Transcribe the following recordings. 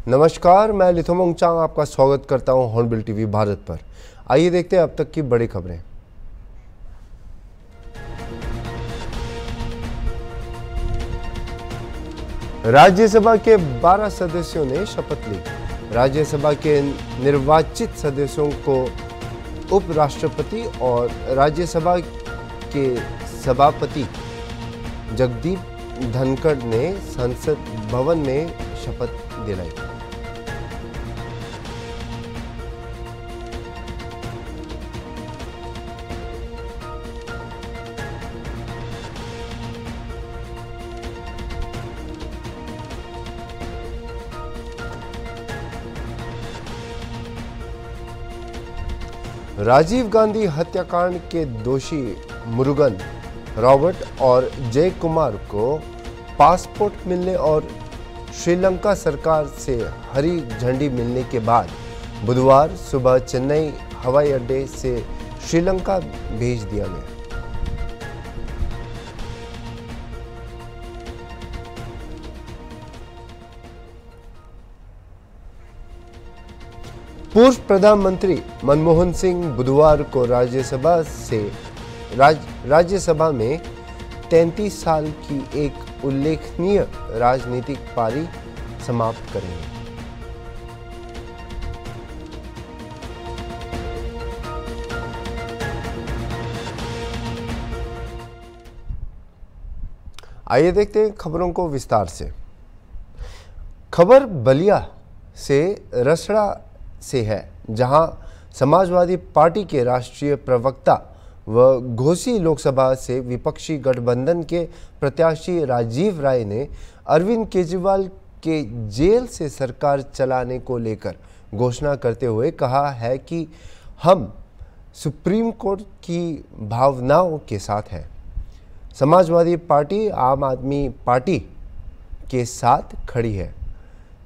नमस्कार, मैं लिथोमोंग चांग आपका स्वागत करता हूं हॉर्नबिल टीवी भारत पर। आइए देखते हैं अब तक की बड़ी खबरें। राज्यसभा के 12 सदस्यों ने शपथ ली। राज्यसभा के निर्वाचित सदस्यों को उपराष्ट्रपति और राज्यसभा के सभापति जगदीप धनखड़ ने संसद भवन में शपथ दिलाई। राजीव गांधी हत्याकांड के दोषी मुरुगन, रॉबर्ट और जय कुमार को पासपोर्ट मिलने और श्रीलंका सरकार से हरी झंडी मिलने के बाद बुधवार सुबह चेन्नई हवाई अड्डे से श्रीलंका भेज दिया गया। पूर्व प्रधानमंत्री मनमोहन सिंह बुधवार को राज्यसभा में 33 साल की एक उल्लेखनीय राजनीतिक पारी समाप्त करेंगे। आइए देखते हैं खबरों को विस्तार से। खबर बलिया से रसड़ा से है, जहां समाजवादी पार्टी के राष्ट्रीय प्रवक्ता व घोसी लोकसभा से विपक्षी गठबंधन के प्रत्याशी राजीव राय ने अरविंद केजरीवाल के जेल से सरकार चलाने को लेकर घोषणा करते हुए कहा है कि हम सुप्रीम कोर्ट की भावनाओं के साथ हैं। समाजवादी पार्टी आम आदमी पार्टी के साथ खड़ी है।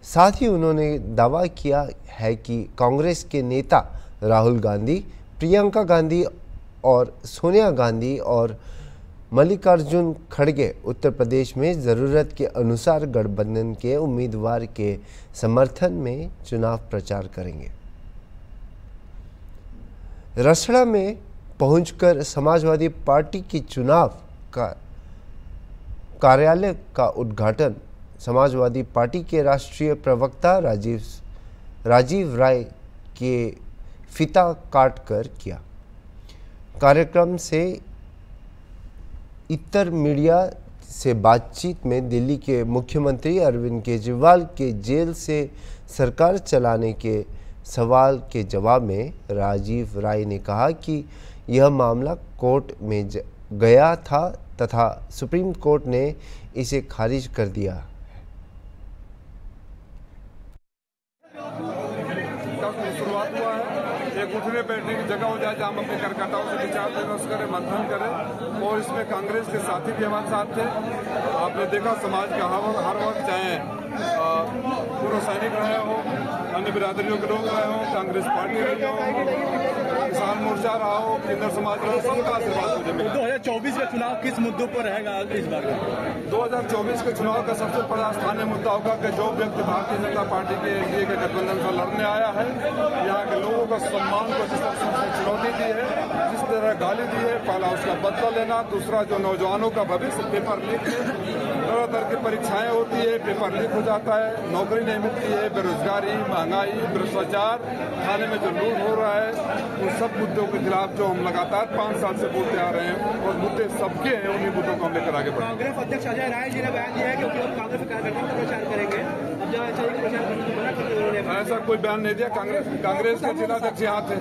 साथ ही उन्होंने दावा किया है कि कांग्रेस के नेता राहुल गांधी, प्रियंका गांधी और सोनिया गांधी और मल्लिकार्जुन खड़गे उत्तर प्रदेश में ज़रूरत के अनुसार गठबंधन के उम्मीदवार के समर्थन में चुनाव प्रचार करेंगे। रसड़ा में पहुंचकर समाजवादी पार्टी की चुनाव का कार्यालय का उद्घाटन समाजवादी पार्टी के राष्ट्रीय प्रवक्ता राजीव राय के फीता काटकर किया। कार्यक्रम से इतर मीडिया से बातचीत में दिल्ली के मुख्यमंत्री अरविंद केजरीवाल के जेल से सरकार चलाने के सवाल के जवाब में राजीव राय ने कहा कि यह मामला कोर्ट में गया था तथा सुप्रीम कोर्ट ने इसे खारिज कर दिया। शुरुआत हुआ है, एक उठने बैठने की जगह हो जाए जहाँ हम अपने कार्यकर्ताओं से विचार विमर्श करें, मंथन करें। और इसमें कांग्रेस के साथी भी हमारे साथ थे। आपने देखा समाज का हर वक्त, चाहे पूर्व सैनिक रहे हो, अन्य बिरादरियों के लोग रहे हो, कांग्रेस पार्टी रही हो, किसान मोर्चा रहा हो, किन्नर समाज रहा हो, सबका आशीर्वाद मुझे मिला। 2024 का चुनाव किस मुद्दों पर रहेगा इस बार? 2024 के चुनाव का सबसे बड़ा स्थानीय मुद्दा होगा कि जो व्यक्ति भारतीय जनता पार्टी के एनडीए के गठबंधन से लड़ने आया है, यहाँ के लोगों का सम्मान को जिस तरह से चुनौती दी है, जिस तरह गाली दी है, पहला उसका बदला लेना, दूसरा जो नौजवानों का भविष्य पेपर लीक, तरह तरह की परीक्षाएं होती है, पेपर लीक हो जाता है, नौकरी नहीं मिलती है, बेरोजगारी, महंगाई, भ्रष्टाचार, थाने में जो लूट हो रहा है, उन सब मुद्दों के खिलाफ जो हम लगातार 5 साल से बोलते आ रहे हैं और मुद्दे सबके हैं, उन्हीं मुद्दों को हम लेकर आगे बढ़ेंगे। कांग्रेस अध्यक्ष अजय राय जी ने बयान दिया है कि केवल कांग्रेस कार्यकर्ताओं का प्रचार करेंगे, अब जब ऐसा प्रचार करने को मना करते उन्होंने। ऐसा कोई बयान नहीं दिया। कांग्रेस के जिलाध्यक्ष यहाँ थे,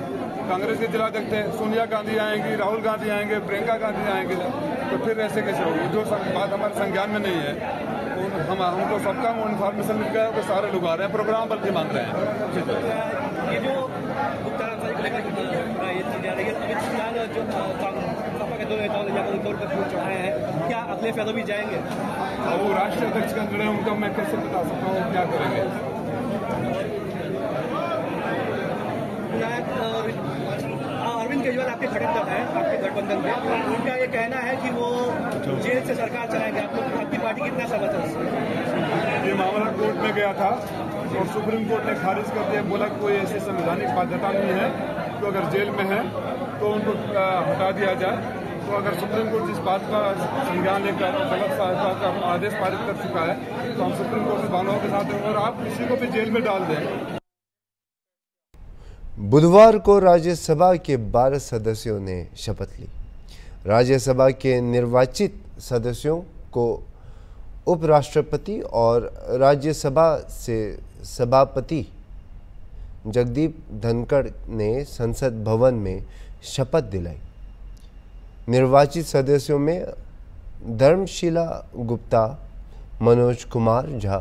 कांग्रेस के जिलाध्यक्ष थे, सोनिया गांधी आएंगी, राहुल गांधी आएंगे, प्रियंका गांधी आएंगे, तो फिर ऐसे कैसे होगी? जो बात हमारे संज्ञान में नहीं है, हमको सबका इन्फॉर्मेशन मिल गया कि सारे लोग आ रहे हैं, प्रोग्राम बल्कि मान रहे हैं। ये जो जो सपा के 2 नेताओं ने जाकर इंदौर पर फूल चढ़ाए हैं, क्या अगले फैसलों भी जाएंगे? वो राष्ट्रीय अध्यक्ष का निर्णय, उनका मैं कैसे बता सकता हूँ क्या करेंगे। अरविंद केजरीवाल आपके घटक है, आपके गठबंधन में, उनका ये कहना है कि वो जेल से सरकार चलाएंगे। आपकी पार्टी कितना सहमत है? ये मामला मामला कोर्ट में गया था और सुप्रीम कोर्ट ने खारिज कर दिया, बोला कोई ऐसी संवैधानिक बाध्यता नहीं है तो अगर जेल में है तो उनको हटा दिया जाए। तो अगर सुप्रीम कोर्ट जिस बात का संज्ञान लेकर गलत का आदेश पारित कर चुका है तो हम सुप्रीम कोर्ट के कानूनों के साथ हैं और आप किसी को भी जेल में डाल दें। बुधवार को राज्यसभा के 12 सदस्यों ने शपथ ली। राज्यसभा के निर्वाचित सदस्यों को उपराष्ट्रपति और राज्यसभा से सभापति जगदीप धनखड़ ने संसद भवन में शपथ दिलाई। निर्वाचित सदस्यों में धर्मशिला गुप्ता, मनोज कुमार झा,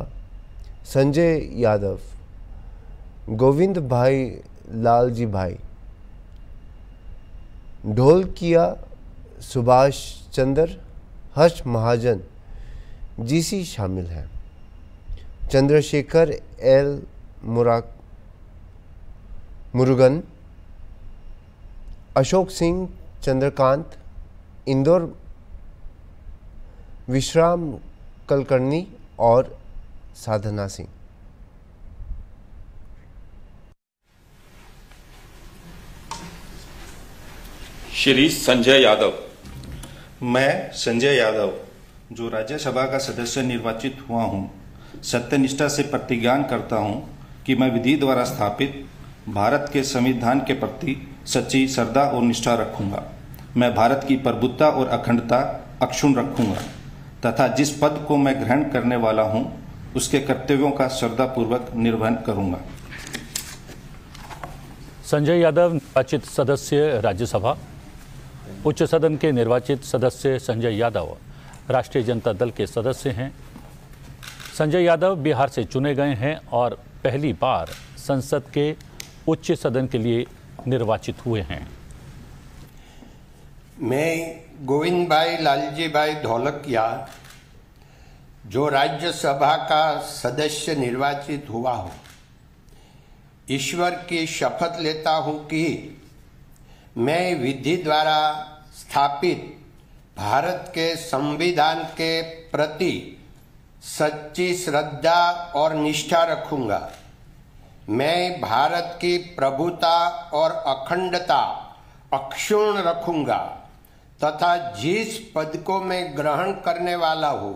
संजय यादव, गोविंद भाई लालजी भाई, ढोलकिया सुभाष चंद्र, हर्ष महाजन, जीसी शामिल हैं। चंद्रशेखर एल मुरुगन, अशोक सिंह चंद्रकांत, इंदौर विश्राम कुलकर्णी और साधना सिंह। श्री संजय यादव। मैं संजय यादव, जो राज्यसभा का सदस्य निर्वाचित हुआ हूं, सत्यनिष्ठा से प्रतिज्ञान करता हूं कि मैं विधि द्वारा स्थापित भारत के संविधान के प्रति सच्ची श्रद्धा और निष्ठा रखूंगा। मैं भारत की प्रभुत्ता और अखंडता अक्षुण्ण रखूंगा तथा जिस पद को मैं ग्रहण करने वाला हूं उसके कर्तव्यों का श्रद्धापूर्वक निर्वहन करूंगा। संजय यादव, निर्वाचित सदस्य राज्यसभा। उच्च सदन के निर्वाचित सदस्य संजय यादव राष्ट्रीय जनता दल के सदस्य हैं। संजय यादव बिहार से चुने गए हैं और पहली बार संसद के उच्च सदन के लिए निर्वाचित हुए हैं। मैं गोविंद भाई लालजी भाई ढोलकिया, जो राज्यसभा का सदस्य निर्वाचित हुआ हूँ, ईश्वर की शपथ लेता हूँ कि मैं विधि द्वारा स्थापित भारत के संविधान के प्रति सच्ची श्रद्धा और निष्ठा रखूंगा। मैं भारत की प्रभुता और अखंडता अक्षुण्ण रखूंगा तथा जिस पद को मैं ग्रहण करने वाला हूँ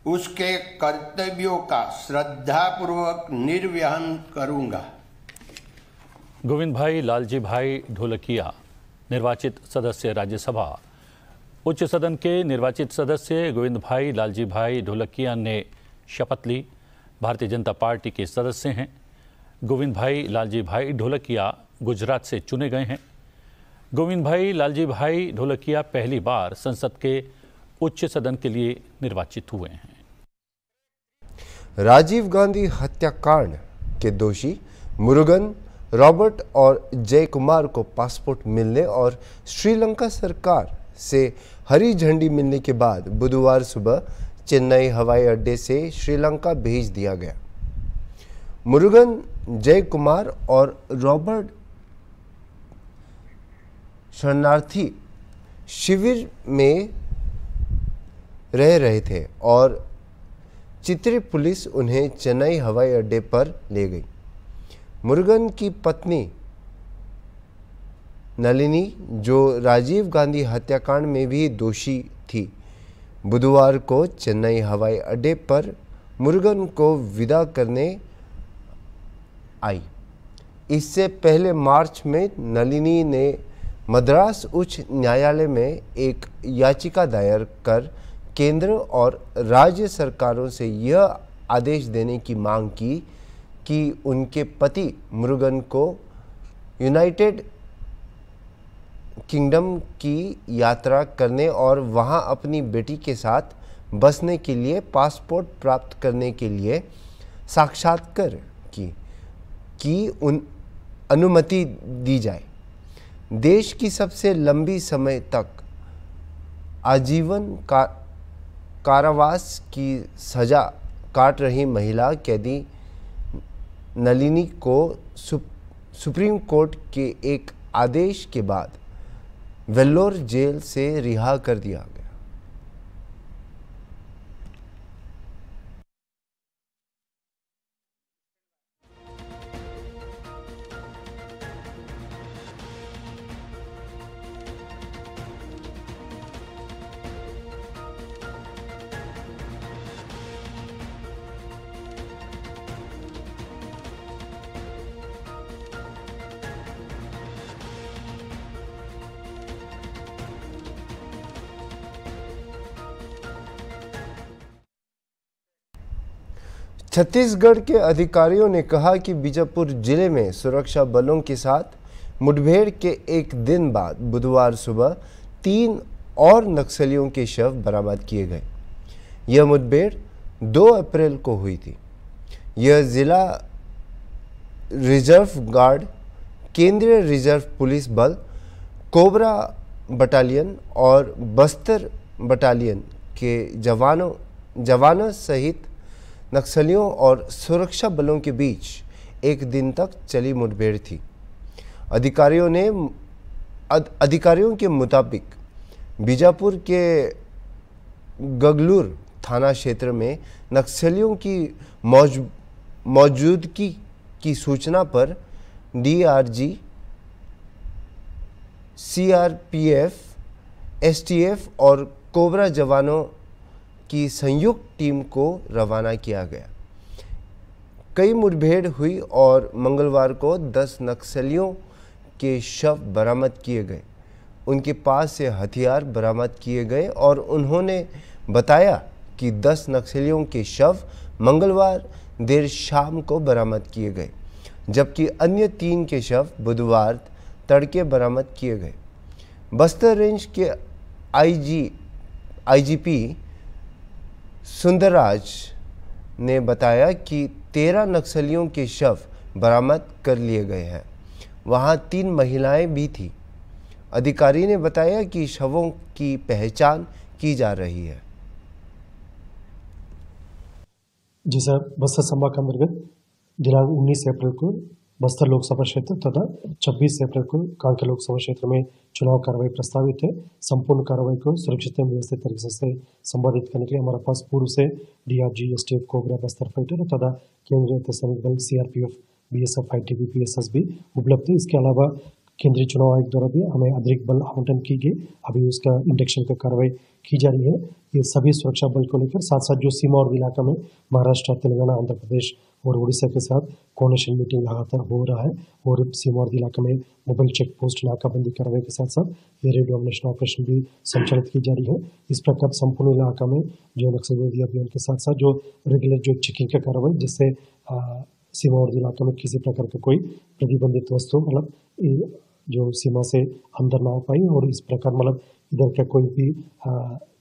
उसके कर्तव्यों का श्रद्धापूर्वक निर्वहन करूंगा। गोविंद भाई लालजी भाई ढोलकिया, निर्वाचित सदस्य राज्यसभा। उच्च सदन के निर्वाचित सदस्य गोविंद भाई लालजी भाई ढोलकिया ने शपथ ली। भारतीय जनता पार्टी के सदस्य हैं। गोविंद भाई लालजी भाई ढोलकिया गुजरात से चुने गए हैं। गोविंद भाई लालजी भाई ढोलकिया पहली बार संसद के उच्च सदन के लिए निर्वाचित हुए हैं। राजीव गांधी हत्याकांड के दोषी मुरुगन, रॉबर्ट और जय कुमार को पासपोर्ट मिलने और श्रीलंका सरकार से हरी झंडी मिलने के बाद बुधवार सुबह चेन्नई हवाई अड्डे से श्रीलंका भेज दिया गया। मुरुगन, जय कुमार और रॉबर्ट शरणार्थी शिविर में रह रहे थे और चित्रे पुलिस उन्हें चेन्नई हवाई अड्डे पर ले गई। मुरुगन की पत्नी नलिनी, जो राजीव गांधी हत्याकांड में भी दोषी थी, बुधवार को चेन्नई हवाई अड्डे पर मुरुगन को विदा करने आई। इससे पहले मार्च में नलिनी ने मद्रास उच्च न्यायालय में एक याचिका दायर कर केंद्र और राज्य सरकारों से यह आदेश देने की मांग की कि उनके पति मुरुगन को यूनाइटेड किंगडम की यात्रा करने और वहां अपनी बेटी के साथ बसने के लिए पासपोर्ट प्राप्त करने के लिए साक्षात्कार की अनुमति दी जाए। देश की सबसे लंबी समय तक आजीवन कारावास की सजा काट रही महिला कैदी नलिनी को सुप्रीम कोर्ट के एक आदेश के बाद वेल्लोर जेल से रिहा कर दिया गया। छत्तीसगढ़ के अधिकारियों ने कहा कि बीजापुर जिले में सुरक्षा बलों के साथ मुठभेड़ के एक दिन बाद बुधवार सुबह 3 और नक्सलियों के शव बरामद किए गए। यह मुठभेड़ 2 अप्रैल को हुई थी। यह जिला रिजर्व गार्ड, केंद्रीय रिजर्व पुलिस बल, कोबरा बटालियन और बस्तर बटालियन के जवानों सहित नक्सलियों और सुरक्षा बलों के बीच एक दिन तक चली मुठभेड़ थी। अधिकारियों के मुताबिक बीजापुर के गगलूर थाना क्षेत्र में नक्सलियों की मौजूदगी की सूचना पर डीआरजी, सीआरपीएफ, एसटीएफ और कोबरा जवानों की संयुक्त टीम को रवाना किया गया। कई मुठभेड़ हुई और मंगलवार को 10 नक्सलियों के शव बरामद किए गए। उनके पास से हथियार बरामद किए गए और उन्होंने बताया कि 10 नक्सलियों के शव मंगलवार देर शाम को बरामद किए गए, जबकि अन्य 3 के शव बुधवार तड़के बरामद किए गए। बस्तर रेंज के आईजीपी सुंदरराज ने बताया कि 13 नक्सलियों के शव बरामद कर लिए गए हैं। वहां 3 महिलाएं भी थी। अधिकारी ने बताया कि शवों की पहचान की जा रही है। जी सर, बस्तर संभाग के अंतर्गत दिनांक 19 अप्रैल को बस्तर लोकसभा क्षेत्र तथा 26 अप्रैल को कांकेर लोकसभा क्षेत्र में चुनाव कार्रवाई प्रस्तावित है। संपूर्ण कार्रवाई को सुरक्षित एवं व्यवस्थित तरीके से संबोधित करने के लिए हमारे पास पूर्व से DRG, STF, cobra, Bastar fighter तथा केंद्रीय अर्धसैनिक बल, सीआरपीएफ, बीएसएफ, आईटीबीपी, पीएसएसबी उपलब्ध है। इसके अलावा केंद्रीय चुनाव आयोग द्वारा भी हमें अतिरिक्त बल आवंटन की गई। अभी उसका इंडक्शन का कार्रवाई की जा रही है। ये सभी सुरक्षा बल को लेकर साथ साथ जो सीमा और इलाका में महाराष्ट्र, तेलंगाना, आंध्र प्रदेश और उड़ीसा के साथ कोऑर्डिनेशन मीटिंग लगातार हो रहा है और सीमा और इलाका में मोबाइल चेक पोस्ट, नाकाबंदी कार्रवाई के साथ साथ ये रेड डोमिनेशन ऑपरेशन भी संचालित की जा रही है। इस प्रकार संपूर्ण इलाका में जो नक्सल विरोधी अभियान के साथ साथ जो रेगुलर जो चेकिंग का कार्रवाई, जिससे सीमा और इलाका में किसी प्रकार का कोई प्रतिबंधित वस्तु मतलब जो सीमा से अंदर ना आ पाई और इस प्रकार मतलब इधर का कोई भी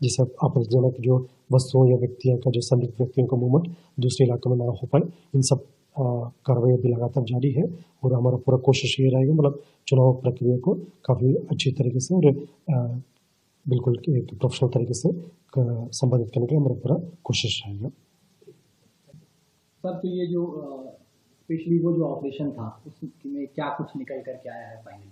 जैसे आपत्तिजनक जो वस्तुओं या व्यक्तियों का जो संदिग्ध व्यक्तियों का मूवमेंट दूसरे इलाके में ना हो पाए, इन सब कार्रवाई अभी लगातार जारी है। और हमारा पूरा कोशिश ये रहेगा मतलब चुनाव प्रक्रिया को काफ़ी अच्छी तरीके से और बिल्कुल एक प्रोफेशनल तरीके से संपादित करने की हमारा पूरा कोशिश रहेगा। सर, तो ये जो पिछली वो जो ऑपरेशन था उसमें क्या कुछ निकल कर के आया है फाइनली?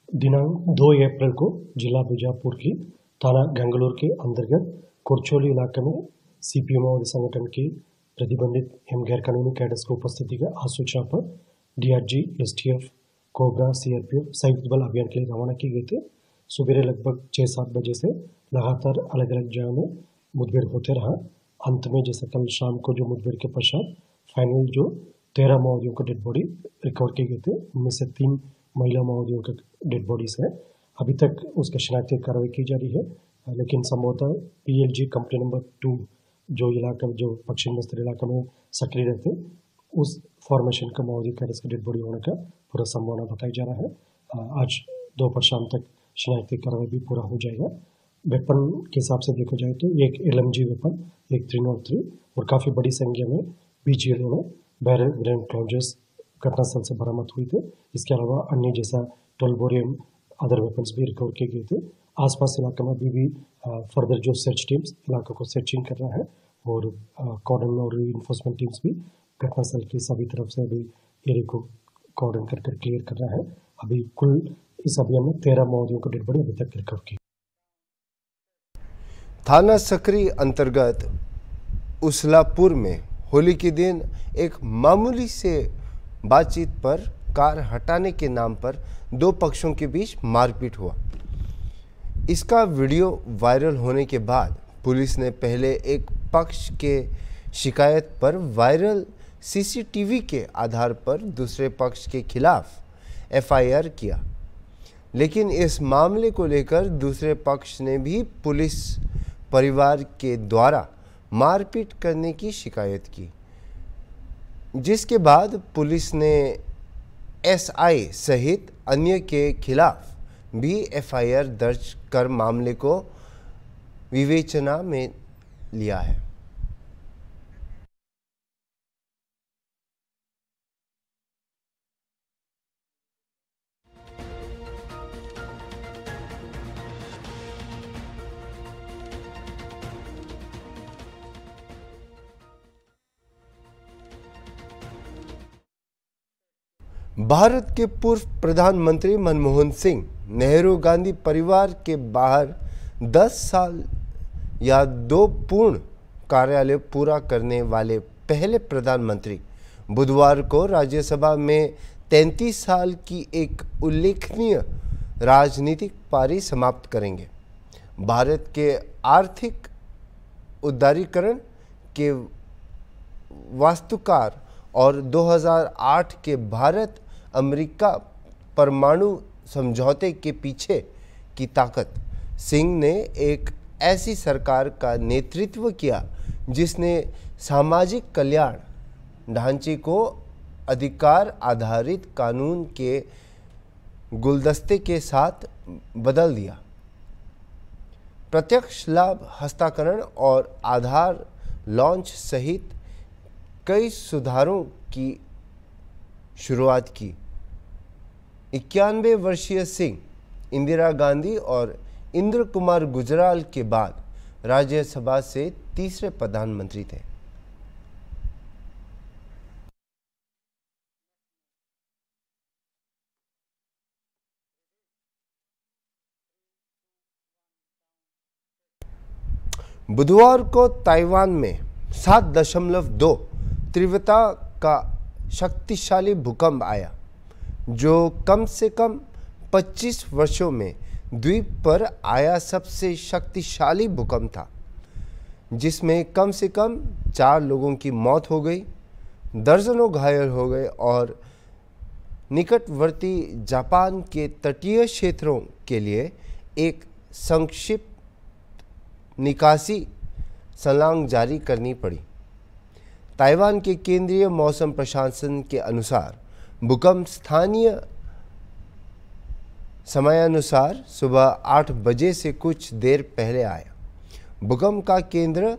दिनांक 2 अप्रैल को जिला बीजापुर की थाना गंगलोर के अंतर्गत कुरचोली इलाके में सीपीएम और संगठन की प्रतिबंधित एवं गैरकानूनी कैडर्स की उपस्थिति के आसूचना पर डीआरजी, एसटीएफ, कोबरा, सीआरपीएफ संयुक्त बल अभियान के लिए रवाना की गई थी। सुबह लगभग 6-7 बजे से लगातार अलग अलग जगह में मुठभेड़ होते रहा। अंत में जैसे कल शाम को जो मुठभेड़ के पश्चात फाइनल जो 13 माओवादियों का डेड बॉडी रिकवर किए गए थे, उनमें से 3 महिला माओवादियों का डेड बॉडीज है। अभी तक उसका शिनाख्ती कार्रवाई की जा रही है, लेकिन संभवतः पीएलजी कंपनी नंबर 2 जो इलाका जो पश्चिम बस्तर इलाका में सक्रिय रहते, उस फॉर्मेशन का माओवादी कैडर्स का डेड बॉडी होने का पूरा संभावना बताई जा रहा है। आज दोपहर शाम तक शिनाख्ती कार्रवाई भी पूरा हो जाएगा। वेपन के हिसाब से देखा जाए तो एक LMG वेपन, एक 303 और काफ़ी बड़ी संख्या में BGL में बैरल ग्रेनेड लॉन्चर्स घटनास्थल से बरामद हुई थे। इसके अलावा अन्य जैसा 12 बोरियम अदर वेपन्स भी रिकवर किए गए थे। आसपास इलाके में अभी भी फर्दर जो सर्च टीम्स इलाके को सर्चिंग कर रहा है और कॉर्डन और इन्फोर्समेंट टीम्स भी घटनास्थल की सभी तरफ से अभी एरिया को कॉर्डन कर क्लियर कर रहा है। अभी कुल इस अभियान में 13 माओवादियों को डेड बॉडी अभी तक रिकवर की। थाना सकरी अंतर्गत उसलापुर में होली के दिन एक मामूली से बातचीत पर कार हटाने के नाम पर 2 पक्षों के बीच मारपीट हुआ। इसका वीडियो वायरल होने के बाद पुलिस ने पहले एक पक्ष के शिकायत पर वायरल सीसीटीवी के आधार पर दूसरे पक्ष के खिलाफ FIR किया, लेकिन इस मामले को लेकर दूसरे पक्ष ने भी पुलिस परिवार के द्वारा मारपीट करने की शिकायत की। जिसके बाद पुलिस ने एसआई सहित अन्य के खिलाफ भी एफआईआर दर्ज कर मामले को विवेचना में लिया है। भारत के पूर्व प्रधानमंत्री मनमोहन सिंह नेहरू गांधी परिवार के बाहर 10 साल या 2 पूर्ण कार्यालय पूरा करने वाले पहले प्रधानमंत्री बुधवार को राज्यसभा में 33 साल की एक उल्लेखनीय राजनीतिक पारी समाप्त करेंगे। भारत के आर्थिक उदारीकरण के वास्तुकार और 2008 के भारत अमेरिका परमाणु समझौते के पीछे की ताकत सिंह ने एक ऐसी सरकार का नेतृत्व किया जिसने सामाजिक कल्याण ढांचे को अधिकार आधारित कानून के गुलदस्ते के साथ बदल दिया। प्रत्यक्ष लाभ हस्तांतरण और आधार लॉन्च सहित कई सुधारों की शुरुआत की। 91 वर्षीय सिंह इंदिरा गांधी और इंद्र कुमार गुजराल के बाद राज्यसभा से तीसरे प्रधानमंत्री थे। बुधवार को ताइवान में 7.2 तीव्रता का शक्तिशाली भूकंप आया, जो कम से कम 25 वर्षों में द्वीप पर आया सबसे शक्तिशाली भूकंप था, जिसमें कम से कम 4 लोगों की मौत हो गई, दर्जनों घायल हो गए और निकटवर्ती जापान के तटीय क्षेत्रों के लिए एक संक्षिप्त निकासी छलांग जारी करनी पड़ी। ताइवान के केंद्रीय मौसम प्रशासन के अनुसार भूकंप स्थानीय समयानुसार सुबह 8 बजे से कुछ देर पहले आया। भूकंप का केंद्र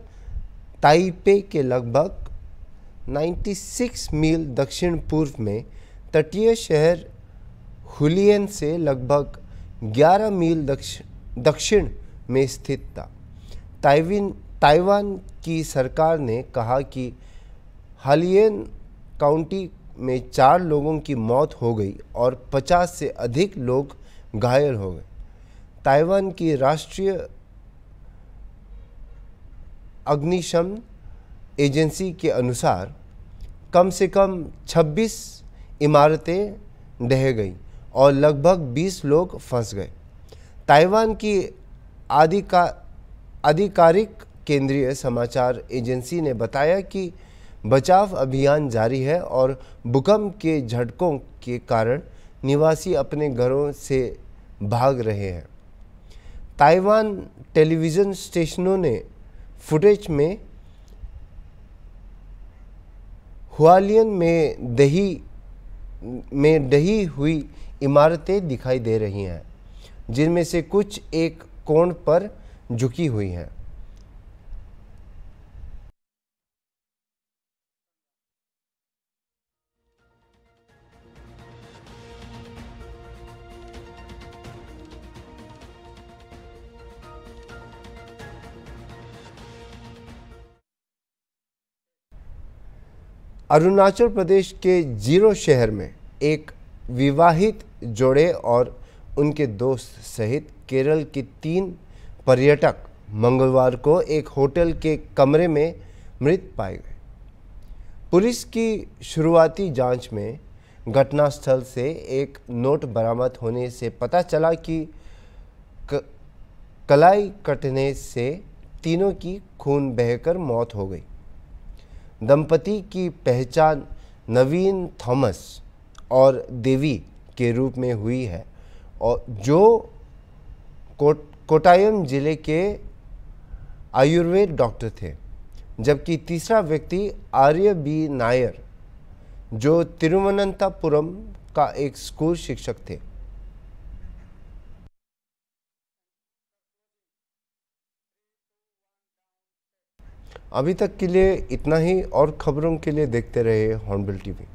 ताइपे के लगभग 96 मील दक्षिण पूर्व में तटीय शहर हुलियन से लगभग 11 मील दक्षिण में स्थित था। ताइवान की सरकार ने कहा कि हालियन काउंटी में 4 लोगों की मौत हो गई और 50 से अधिक लोग घायल हो गए। ताइवान की राष्ट्रीय अग्निशमन एजेंसी के अनुसार कम से कम 26 इमारतें ढह गईं और लगभग 20 लोग फंस गए। ताइवान की आधिकारिक केंद्रीय समाचार एजेंसी ने बताया कि बचाव अभियान जारी है और भूकंप के झटकों के कारण निवासी अपने घरों से भाग रहे हैं। ताइवान टेलीविज़न स्टेशनों ने फुटेज में हुआलियन में ढही हुई इमारतें दिखाई दे रही हैं, जिनमें से कुछ एक कोण पर झुकी हुई हैं। अरुणाचल प्रदेश के जीरो शहर में एक विवाहित जोड़े और उनके दोस्त सहित केरल के 3 पर्यटक मंगलवार को एक होटल के कमरे में मृत पाए गए। पुलिस की शुरुआती जांच में घटनास्थल से एक नोट बरामद होने से पता चला कि कलाई कटने से तीनों की खून बहकर मौत हो गई। दंपति की पहचान नवीन थॉमस और देवी के रूप में हुई है और जो कोटायम जिले के आयुर्वेद डॉक्टर थे, जबकि तीसरा व्यक्ति आर्य बी नायर जो तिरुवनंतपुरम का एक स्कूल शिक्षक थे। अभी तक के लिए इतना ही, और खबरों के लिए देखते रहे हॉर्नबिल टीवी।